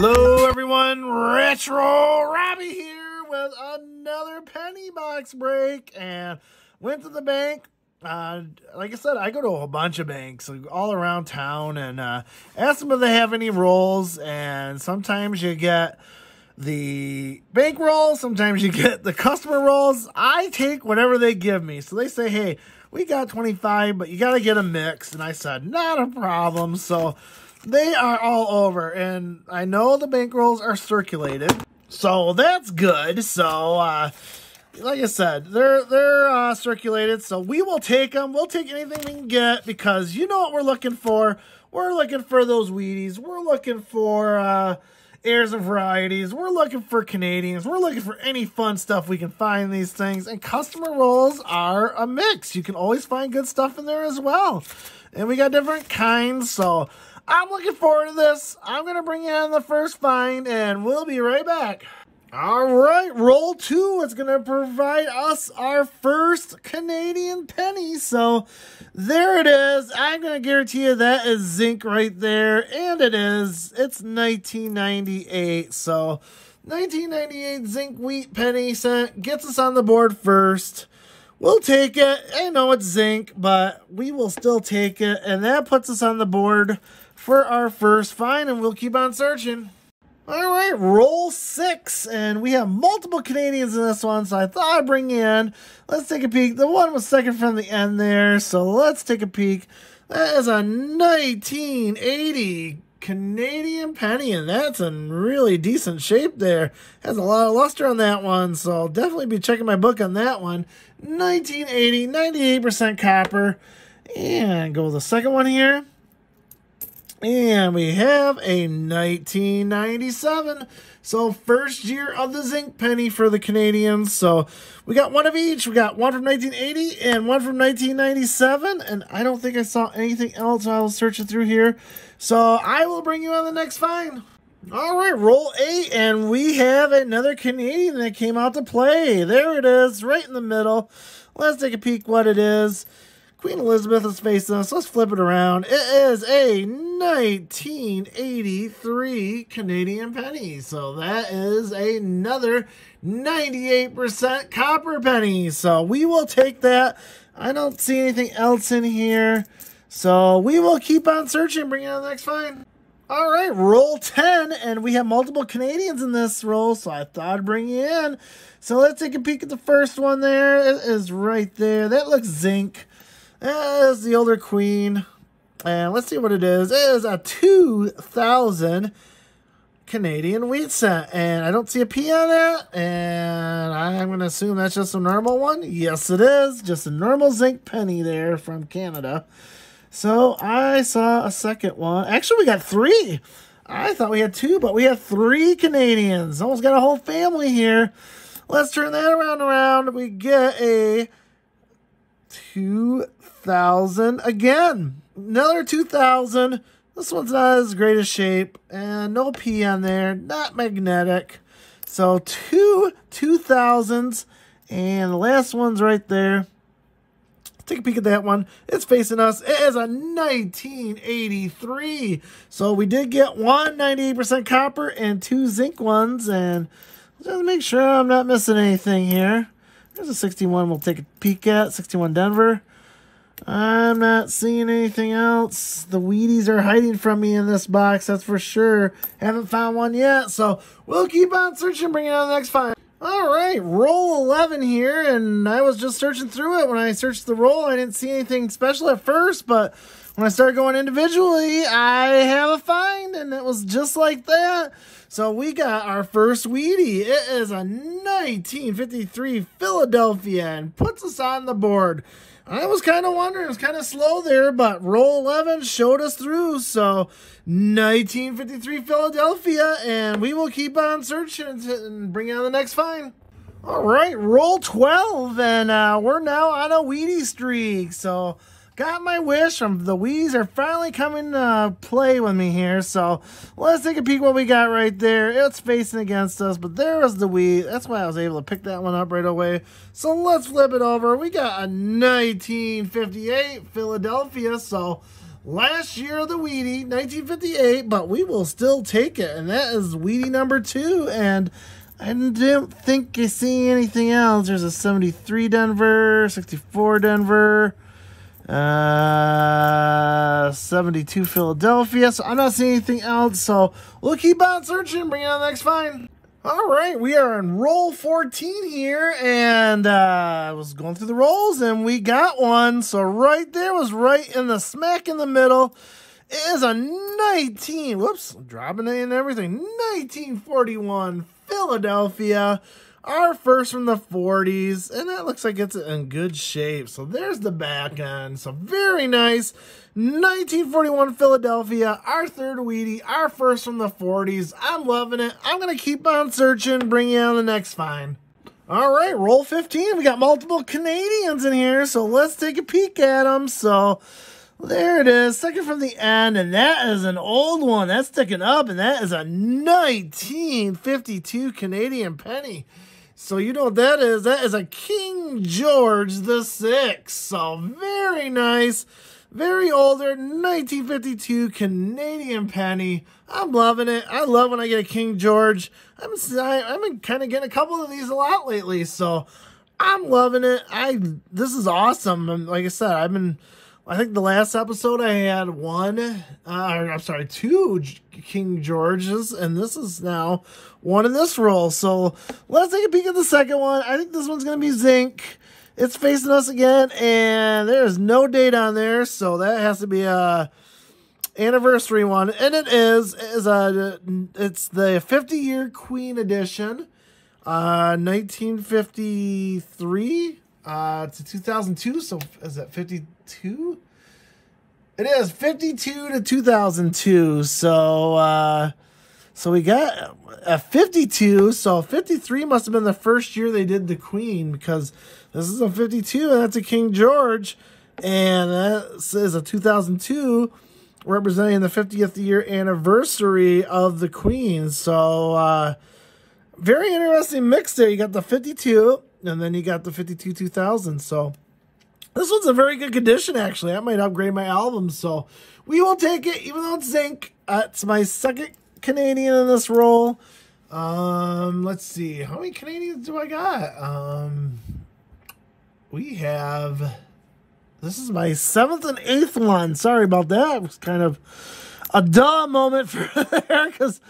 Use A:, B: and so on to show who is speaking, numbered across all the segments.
A: Hello everyone, Retro Robbie here with another penny box break, and went to the bank. Like I said, I go to a bunch of banks all around town and ask them if they have any rolls, and sometimes you get the bank rolls, sometimes you get the customer rolls. I take whatever they give me. So they say, hey, we got 25, but you got to get a mix. And I said, not a problem. So they are all over, and I know the bankrolls are circulated, so that's good. So, like I said, they're circulated, so we will take them. We'll take anything we can get, because you know what we're looking for. We're looking for those Wheaties. We're looking for airs and varieties. We're looking for Canadians. We're looking for any fun stuff we can find in these things, and customer rolls are a mix. You can always find good stuff in there as well, and we got different kinds, so I'm looking forward to this. I'm going to bring you in the first find, and we'll be right back. All right, roll 2 is going to provide us our first Canadian penny. So there it is. I'm going to guarantee you that is zinc right there, and it is. It's 1998. So 1998 zinc wheat penny cent gets us on the board first. We'll take it. I know it's zinc, but we will still take it, and that puts us on the board for our first find, and we'll keep on searching. All right, roll 6, and we have multiple Canadians in this one, so I thought I'd bring you in. Let's take a peek. The one was second from the end there, so let's take a peek. That is a 1980 Canadian penny, and that's in really decent shape there. Has a lot of luster on that one, so I'll definitely be checking my book on that one. 1980, 98% copper. And go with the second one here. And we have a 1997. So first year of the zinc penny for the Canadians. So we got one of each. We got one from 1980 and one from 1997. And I don't think I saw anything else while I was searching through here. So I will bring you on the next find. All right, roll 8. And we have another Canadian that came out to play. There it is, right in the middle. Let's take a peek what it is. Queen Elizabeth is facing us. Let's flip it around. It is a 1983 Canadian penny. So that is another 98% copper penny. So we will take that. I don't see anything else in here. So we will keep on searching, bring on the next find. All right, roll 10. And we have multiple Canadians in this roll, so I thought I'd bring you in. So let's take a peek at the first one there. It is right there. That looks zinc. That is the older queen. And let's see what it is. It is a 2000 Canadian wheat cent. And I don't see a P on that. And I'm going to assume that's just a normal one. Yes, it is. Just a normal zinc penny there from Canada. So I saw a second one. Actually, we got 3. I thought we had 2, but we have 3 Canadians. Almost got a whole family here. Let's turn that around. We get a 2000 again. Another 2000. This one's not as great a shape, and no P on there, not magnetic. So 2 2000s, and the last one's right there. Take a peek at that one. It's facing us. It is a 1983. So we did get one 98% copper and 2 zinc ones, and just make sure I'm not missing anything here. There's a 61 we'll take a peek at. 61 Denver. I'm not seeing anything else. The Wheaties are hiding from me in this box, that's for sure. Haven't found one yet, so we'll keep on searching, bring it on the next find. All right, roll 11 here, and I was just searching through it. When I searched the roll, I didn't see anything special at first, but when I started going individually, I have a find, and it was just like that. So we got our first Wheatie. It is a 1953 Philadelphia, and puts us on the board. I was kind of wondering, it was kind of slow there, but roll 11 showed us through. So 1953 Philadelphia, and we will keep on searching and bring on the next find. All right, roll 12, and we're now on a Wheatie streak. So got my wish. The Wheaties are finally coming to play with me here. So let's take a peek what we got right there. It's facing against us, but there was the Wheat. That's why I was able to pick that one up right away. So let's flip it over. We got a 1958 Philadelphia. So last year of the Wheatie, 1958, but we will still take it. And that is Wheatie number 2. And I didn't think I see anything else. There's a 73 Denver, 64 Denver, 72 Philadelphia. So I'm not seeing anything else. So we'll keep on searching. Bring on the next find. All right, we are on roll 14 here, and I was going through the rolls, and we got one. So right there was right in the smack in the middle. It is a 19, whoops, dropping it and everything, 1941 Philadelphia, our first from the 40s, and that looks like it's in good shape. So there's the back end. So very nice. 1941 Philadelphia, our third Wheatie, our first from the 40s. I'm loving it. I'm going to keep on searching, bring you on the next find. All right, roll 15. We got multiple Canadians in here, so let's take a peek at them. So there it is, second from the end, and that is an old one. That's sticking up, and that is a 1952 Canadian penny. So you know what that is. That is a King George VI. So very nice. Very older, 1952 Canadian penny. I'm loving it. I love when I get a King George. I've been kind of getting a couple of these a lot lately, so I'm loving it. This is awesome. Like I said, I think the last episode I had two King Georges, and this is now one in this roll. So let's take a peek at the second one. I think this one's going to be zinc. It's facing us again, and there's no date on there, so that has to be a anniversary one. And it's the 50-year Queen edition, 1953 to 2002. So is that 52? It is 52 to 2002. So we got a 52. So 53 must have been the first year they did the Queen, because this is a 52, and that's a King George, and that is a 2002, representing the 50th year anniversary of the Queen. So, very interesting mix there. You got the 52, and then you got the 52 2000. So, this one's in very good condition, actually. I might upgrade my album, so we will take it, even though it's zinc. It's my second Canadian in this roll. Let's see. How many Canadians do I got? This is my 7th and 8th one. Sorry about that. It was kind of a duh moment for there, because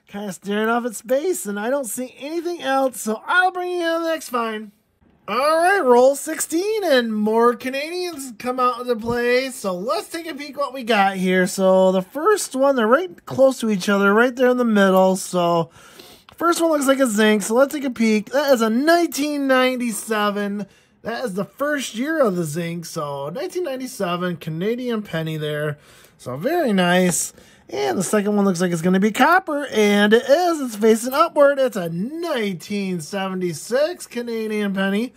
A: kind of staring off at space, and I don't see anything else, so I'll bring you on the next find. All right, roll 16, and more Canadians come out into play, so let's take a peek what we got here. So the first one, they're right close to each other, right there in the middle, so first one looks like a zinc, so let's take a peek. That is a 1997. That is the first year of the zinc, so 1997 Canadian penny there. So very nice. And the second one looks like it's going to be copper, and it is. It's facing upward. It's a 1976 Canadian penny.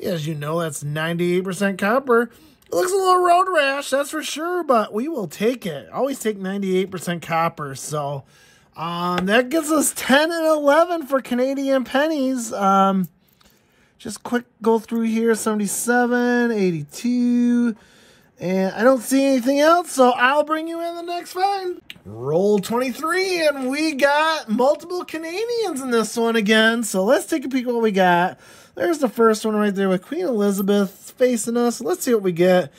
A: As you know, that's 98% copper. It looks a little road rash, that's for sure, but we will take it. Always take 98% copper. So that gives us 10 and 11 for Canadian pennies. Just quick go through here, 77, 82, and I don't see anything else, so I'll bring you in the next find. Roll 23, and we got multiple Canadians in this one again, so let's take a peek at what we got. There's the first one right there with Queen Elizabeth facing us. Let's see what we get.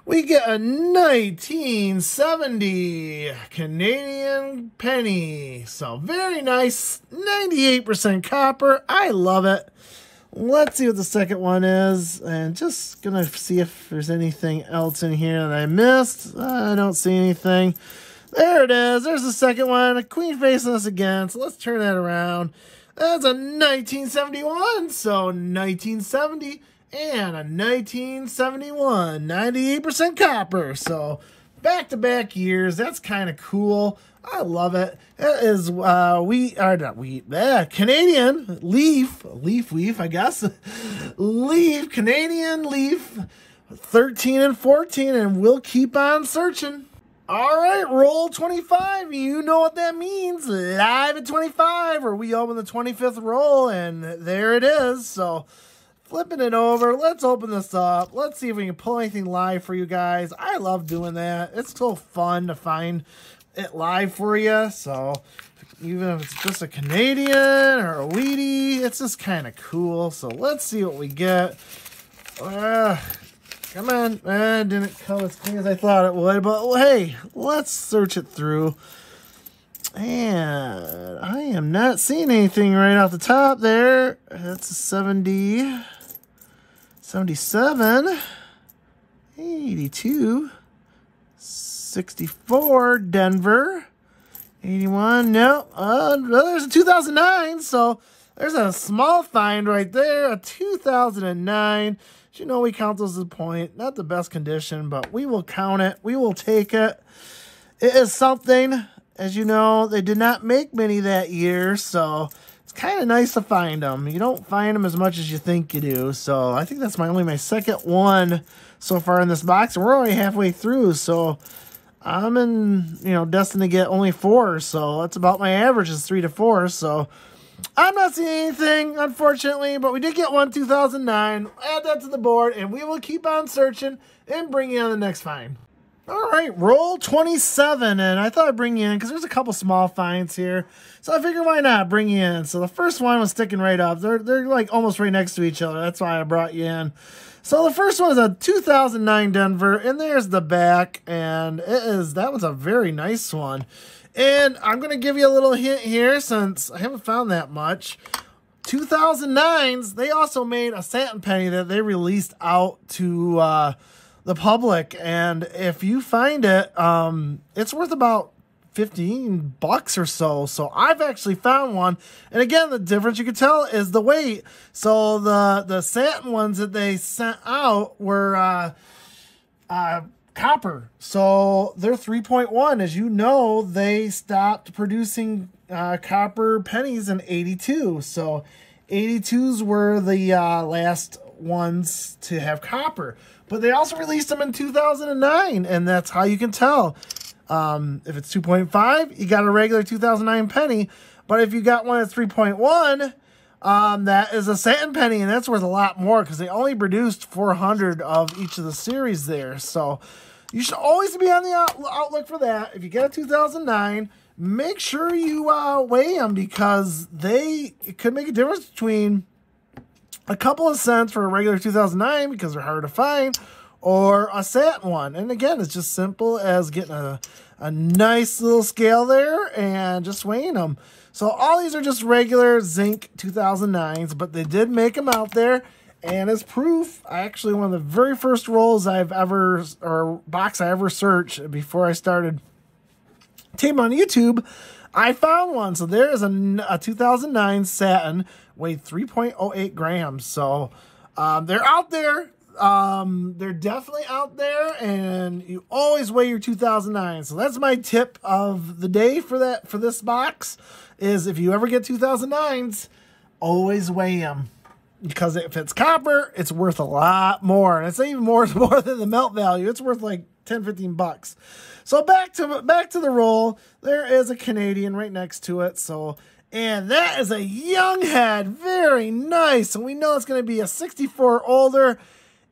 A: We get a 1970 Canadian penny, so very nice, 98% copper. I love it. Let's see what the second one is, and just gonna see if there's anything else in here that I missed. I don't see anything. There it is. There's the second one. A Queen facing us again, so let's turn that around. That's a 1971, so 1970 and a 1971, 98% copper. So back-to-back years. That's kind of cool. I love it. That is Canadian leaf, I guess. Canadian leaf 13 and 14, and we'll keep on searching. All right, roll 25. You know what that means. Live at 25, or we open the 25th roll, and there it is. So flipping it over, let's open this up. Let's see if we can pull anything live for you guys. I love doing that. It's so fun to find it live for you. So even if it's just a Canadian or a Wheatie, it's just kind of cool. So let's see what we get. Come on. It didn't come as clean as I thought it would, but hey, let's search it through. And I am not seeing anything right off the top there. That's a 70, 77, 82, 64, Denver, 81, no, there's a 2009, so there's a small find right there, a 2009. You know, we count those as a point. Not the best condition, but we will count it. We will take it. It is something. As you know, they did not make many that year, so it's kind of nice to find them. You don't find them as much as you think you do, so I think that's only my second one so far in this box, and we're already halfway through, so I'm destined to get only 4, so that's about my average is 3 to 4, so I'm not seeing anything, unfortunately, but we did get one 2009. Add that to the board, and we will keep on searching and bring you on the next find. All right, roll 27, and I thought I'd bring you in because there's a couple small finds here, so I figured why not bring you in. So the first one was sticking right up. They're like almost right next to each other. That's why I brought you in. So the first one is a 2009 Denver, and there's the back, and that was a very nice one. And I'm going to give you a little hint here since I haven't found that much. 2009s, they also made a satin penny that they released out to the public. And if you find it, it's worth about $15 or so. So I've actually found one. And again, the difference you can tell is the weight. So the satin ones that they sent out were copper, so they're 3.1. As you know, they stopped producing copper pennies in 82, so 82s were the last ones to have copper, but they also released them in 2009, and that's how you can tell. If it's 2.5, you got a regular 2009 penny, but if you got one at 3.1, that is a satin penny, and that's worth a lot more because they only produced 400 of each of the series there. So you should always be on the outlook for that. If you get a 2009, make sure you weigh them because it could make a difference between a couple of cents for a regular 2009 because they're hard to find, or a satin one. And again, it's just simple as getting a nice little scale there and just weighing them. So all these are just regular zinc 2009s, but they did make them out there. And as proof, one of the very first rolls box I ever searched before I started taping on YouTube, I found one. So there is a 2009 satin, weighed 3.08 grams. So they're out there. They're definitely out there, and you always weigh your 2009. So that's my tip of the day for this box is if you ever get 2009s, always weigh them. Because if it's copper, it's worth a lot more. And it's even more than the melt value. It's worth like $10-15. So back to the roll. There is a Canadian right next to it. And that is a young head. Very nice. And we know it's going to be a 64 older.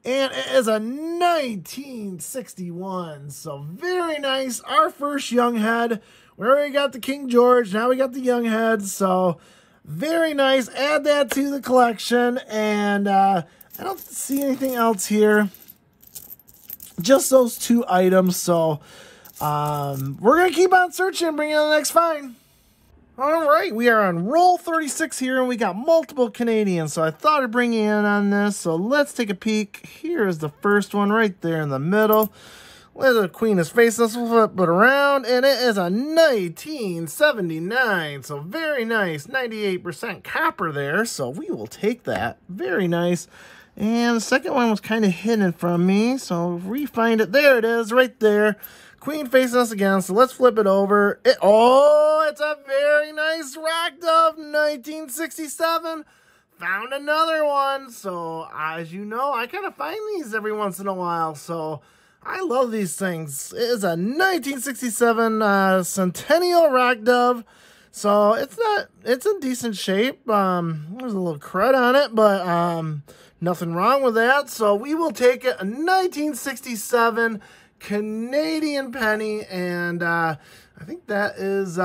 A: And it is a 1961. So very nice. Our first young head. We already got the King George. Now we got the young head. So very nice. Add that to the collection. And I don't see anything else here. Just those 2 items. So we're going to keep on searching and bring you the next find. All right, we are on roll 36 here, and we got multiple Canadians. So I thought I'd bring you in on this. So let's take a peek. Here is the first one right there in the middle. Where the queen is facing us, we'll flip it around, and it is a 1979. So very nice, 98% copper there. So we will take that. Very nice. And the second one was kind of hidden from me. So if we find it, there it is, right there. Queen facing us again. So let's flip it over. It's a very nice racked up 1967 found another one. So, as you know, I kind of find these every once in a while. So, I love these things. It is a 1967 Centennial Rock Dove. So, it's in decent shape. There's a little crud on it, but nothing wrong with that. So, we will take it, a 1967 Canadian penny, and I think that is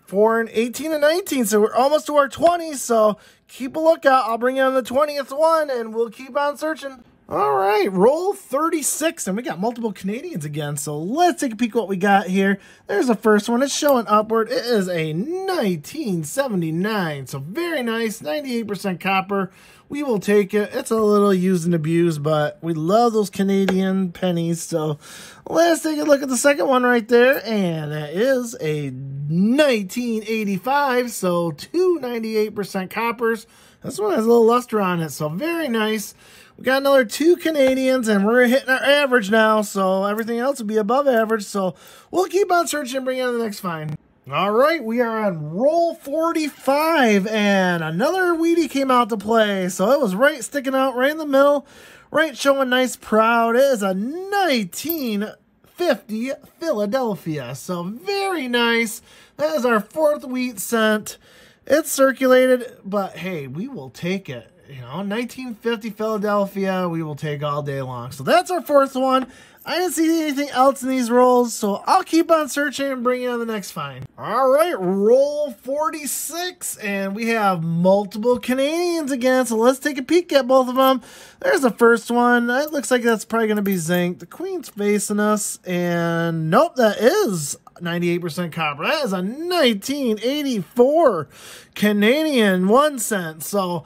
A: for an 18 and 19, so we're almost to our 20s, so keep a lookout. I'll bring you on the 20th one, and we'll keep on searching. All right, roll 36, and we got multiple Canadians again, so let's take a peek at what we got here. There's the first one. It's showing upward. It is a 1979, so very nice, 98% copper. We will take it. It's a little used and abused, but we love those Canadian pennies. So let's take a look at the second one right there. And that is a 1985. So 298% coppers. This one has a little luster on it. So very nice. We got another 2 Canadians, and we're hitting our average now. So everything else will be above average. So we'll keep on searching and bring on the next find. All right, we are on roll 45, and another Wheatie came out to play. So it was right sticking out right in the middle, right showing nice proud. It is a 1950 Philadelphia. So very nice. That is our 4th wheat cent. It's circulated, but hey, we will take it. You know, 1950 Philadelphia, we will take all day long. So that's our 4th one. I didn't see anything else in these rolls, so I'll keep on searching and bring you on the next find. All right, roll 46, and we have multiple Canadians again, so let's take a peek at both of them. There's the first one. It looks like that's probably going to be zinc. The Queen's facing us, and nope, that is 98% copper. That is a 1984 Canadian 1 cent, so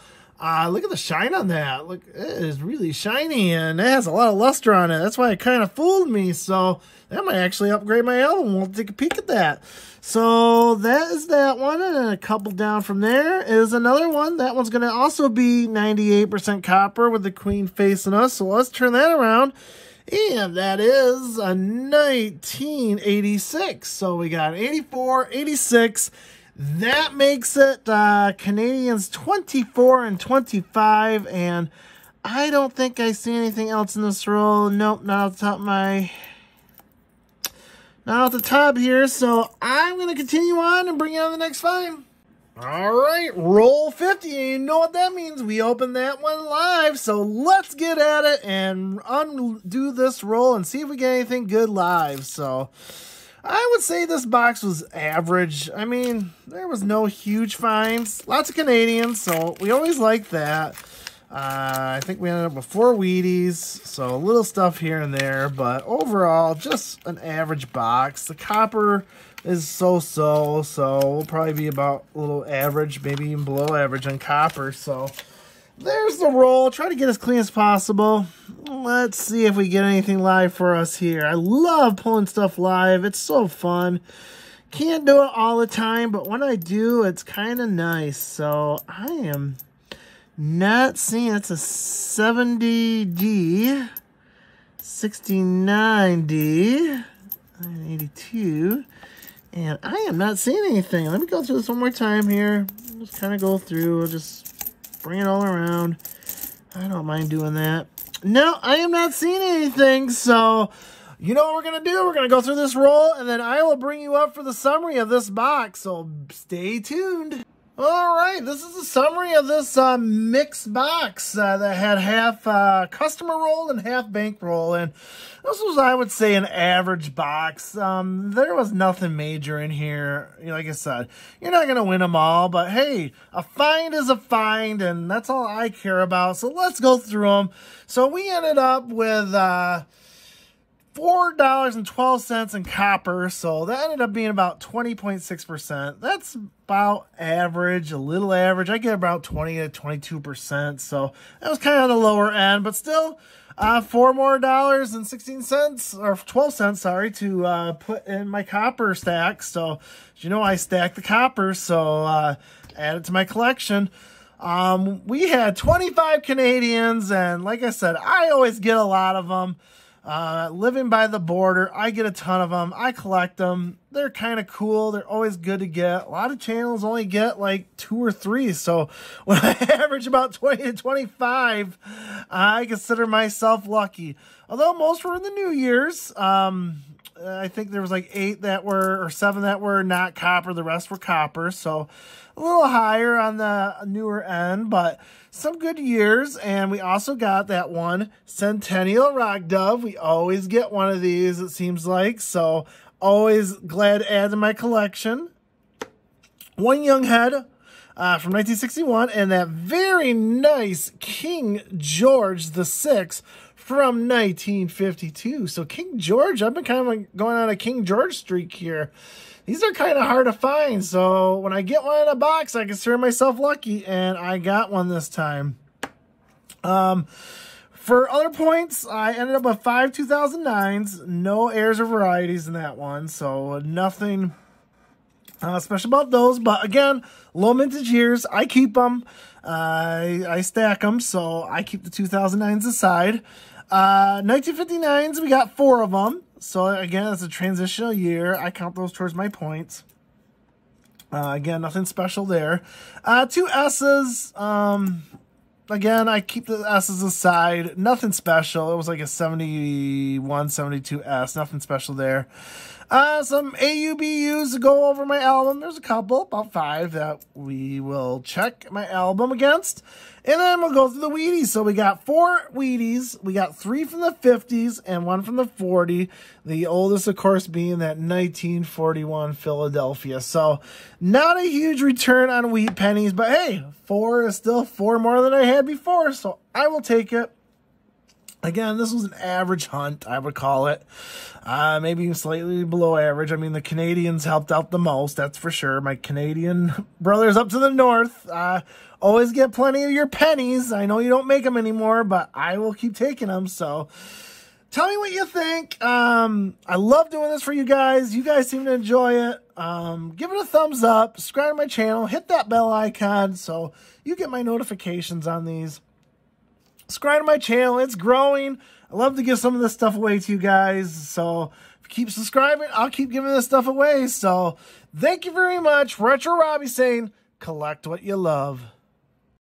A: look at the shine on that. Look, it is really shiny, and it has a lot of luster on it. That's why it kind of fooled me. So that might actually upgrade my album. We'll take a peek at that. So that is that one, and a couple down from there is another one. That one's going to also be 98% copper with the Queen facing us. So let's turn that around. And that is a 1986. So we got 84, 86. That makes it Canadians 24 and 25, and I don't think I see anything else in this roll. Nope, not off the top of my... Not off the top here, so I'm going to continue on and bring you on the next find. All right, roll 50, and you know what that means. We open that one live, so let's get at it and undo this roll and see if we get anything good live, so... I would say this box was average. I mean, there was no huge finds. Lots of Canadians, so we always like that. I think we ended up with 4 Wheaties, so a little stuff here and there, but overall, just an average box. The copper is so-so, so we'll probably be about a little average, maybe even below average on copper, so... There's the roll. Try to get as clean as possible. Let's see if we get anything live for us here. I love pulling stuff live. It's so fun. Can't do it all the time, but when I do, it's kind of nice. So I am not seeing... It's a 70D, 69D, 82, and I am not seeing anything. Let me go through this one more time here. Just kind of go through. We'll just bring it all around. I don't mind doing that. No, I am not seeing anything. So, you know what we're going to do? We're going to go through this roll, and then I will bring you up for the summary of this box. So, stay tuned. All right, this is a summary of this mixed box that had half customer roll and half bankroll. And this was, I would say, an average box. There was nothing major in here. You know, like I said, you're not going to win them all. But, hey, a find is a find, and that's all I care about. So let's go through them. So we ended up with... $4.12 in copper, so that ended up being about 20.6%. That's about average, a little average. I get about 20 to 22%, so that was kind of the lower end, but still, $4 more and 16 cents, or 12 cents, sorry, to put in my copper stack. So, you know, I stack the copper, so add it to my collection. We had 25 Canadians, and like I said, I always get a lot of them. living by the border, I get a ton of them. I collect them. They're kind of cool. They're always good to get. A lot of channels only get like 2 or 3. So when I average about 20 to 25, I consider myself lucky. Although most were in the New Year's. I think there was like 8 that were, or 7 that were not copper. The rest were copper. So a little higher on the newer end, but some good years. And we also got that one Centennial Rock Dove. We always get one of these, it seems like. So always glad to add to my collection. One Young Head from 1961, and that very nice King George VI from 1952. So King George, I've been kind of like going on a King George streak here. These are kind of hard to find, so when I get one in a box, I consider myself lucky, and I got one this time. For other points, I ended up with 5 2009s, no heirs or varieties in that one, so nothing special about those. But again, low mintage years, I keep them. I stack them, so I keep the 2009s aside. 1959s, we got 4 of them. So again, it's a transitional year. I count those towards my points. Again, nothing special there. 2 S's. Again, I keep the S's aside. Nothing special. It was like a 71, 72 S. Nothing special there. Some AUBUs to go over my album. There's a couple, about 5 that we will check my album against. And then we'll go through the Wheaties. So we got 4 Wheaties. We got 3 from the 50s and 1 from the 40. The oldest, of course, being that 1941 Philadelphia. So not a huge return on wheat pennies. But hey, 4 is still 4 more than I had before. So I will take it. Again, this was an average hunt, I would call it. Maybe even slightly below average. I mean, the Canadians helped out the most, that's for sure. My Canadian brothers up to the north always get plenty of your pennies. I know you don't make them anymore, but I will keep taking them. So tell me what you think. I love doing this for you guys. You guys seem to enjoy it. Give it a thumbs up. Subscribe to my channel. Hit that bell icon so you get my notifications on these. Subscribe to my channel. It's growing. I love to give some of this stuff away to you guys. So if you keep subscribing, I'll keep giving this stuff away. So thank you very much. Retro Robbie saying, collect what you love.